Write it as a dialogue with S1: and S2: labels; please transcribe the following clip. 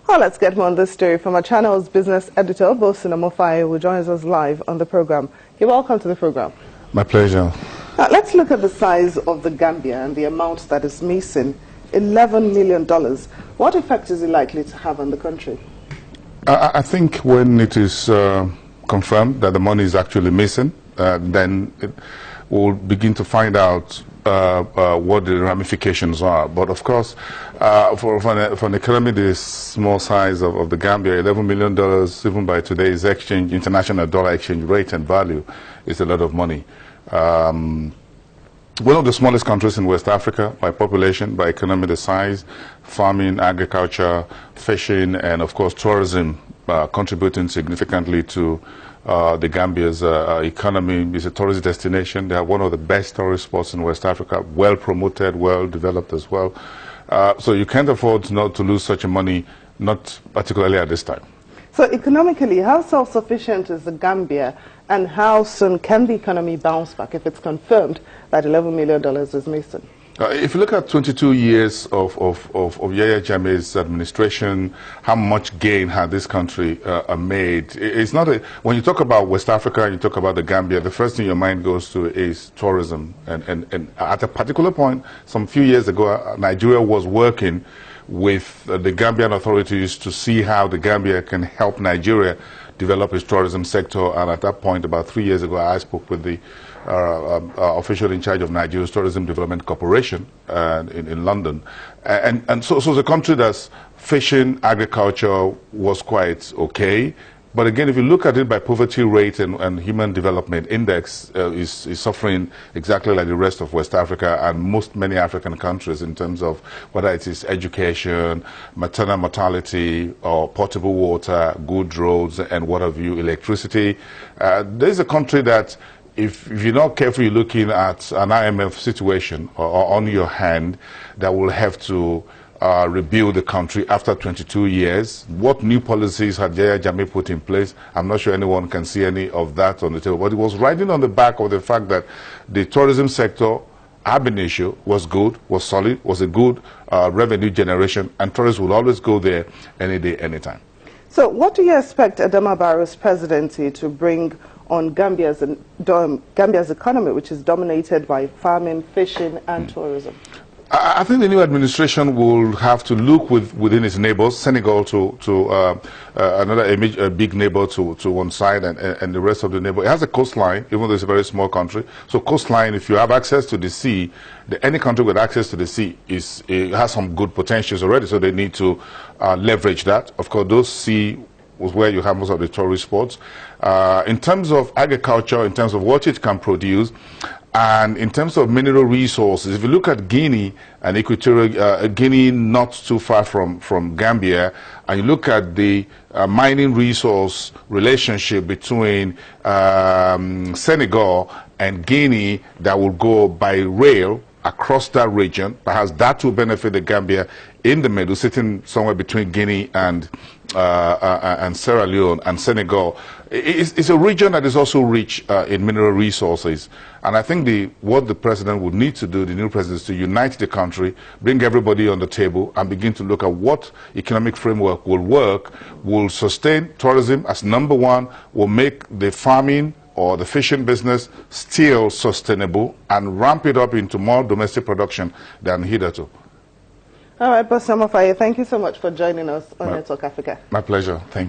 S1: Well, let's get more on this story from our channel's business editor, Bosin Omofai, who joins us live on the program. You're welcome to the program.
S2: My pleasure.
S1: Now, let's look at the size of the Gambia and the amount that is missing, $11 million. What effect is it likely to have on the country?
S2: I think when it is confirmed that the money is actually missing, then we'll begin to find out what the ramifications are. But of course, for an economy this small size of the Gambia, $11 million, even by today's international dollar exchange rate and value, is a lot of money. One of the smallest countries in West Africa by population, by economy the size, farming, agriculture, fishing, and of course tourism contributing significantly to the Gambia's economy. Is a tourist destination. They are one of the best tourist spots in West Africa, well promoted, well developed as well. So you can't afford not to lose such a money, not particularly at this time.
S1: So economically, how self-sufficient is the Gambia, and how soon can the economy bounce back if it's confirmed that $11 million is missing?
S2: If you look at 22 years of Yahya Jammeh's administration, how much gain had this country made? It's not when you talk about West Africa and you talk about the Gambia, the first thing your mind goes to is tourism. And at a particular point, some few years ago, Nigeria was working with the Gambian authorities to see how the Gambia can help Nigeria develop its tourism sector. And at that point, about 3 years ago, I spoke with the official in charge of Nigeria's Tourism Development Corporation in London. And so the country that's fishing, agriculture was quite okay. But again, if you look at it by poverty rate and human development index, is suffering exactly like the rest of West Africa and many African countries in terms of whether it is education, maternal mortality, or potable water, good roads, and what have you, electricity. There's a country that, if you're not carefully looking at an IMF situation or on your hand, that will have to rebuild the country after 22 years. What new policies had Yahya Jammeh put in place? I'm not sure anyone can see any of that on the table. But it was riding on the back of the fact that the tourism sector, ab initio, was good, was solid, was a good revenue generation, and tourists will always go there any day, anytime. So
S1: what do you expect Adama Barrow's presidency to bring on Gambia's economy, which is dominated by farming, fishing, and tourism?
S2: I think the new administration will have to look within its neighbors, Senegal to another big neighbor to one side, and the rest of the neighbor. It has a coastline, even though it's a very small country. So coastline, if you have access to the sea, any country with access to the sea it has some good potentials already, so they need to leverage that. Of course, those sea was where you have most of the tourist spots. In terms of agriculture, in terms of what it can produce, and in terms of mineral resources, if you look at Guinea and Equatorial Guinea, not too far from Gambia, and you look at the mining resource relationship between Senegal and Guinea that will go by rail across that region, perhaps that will benefit the Gambia in the middle, sitting somewhere between Guinea and Sierra Leone and Senegal. It's a region that is also rich in mineral resources. And I think what the president would need to do, the new president, is to unite the country, bring everybody on the table, and begin to look at what economic framework will work, will sustain tourism as number one, will make the farming or the fishing business still sustainable, and ramp it up into more domestic production than hitherto.
S1: All right, Bosin Omofai, thank you so much for joining us on Network Africa.
S2: My pleasure. Thank you.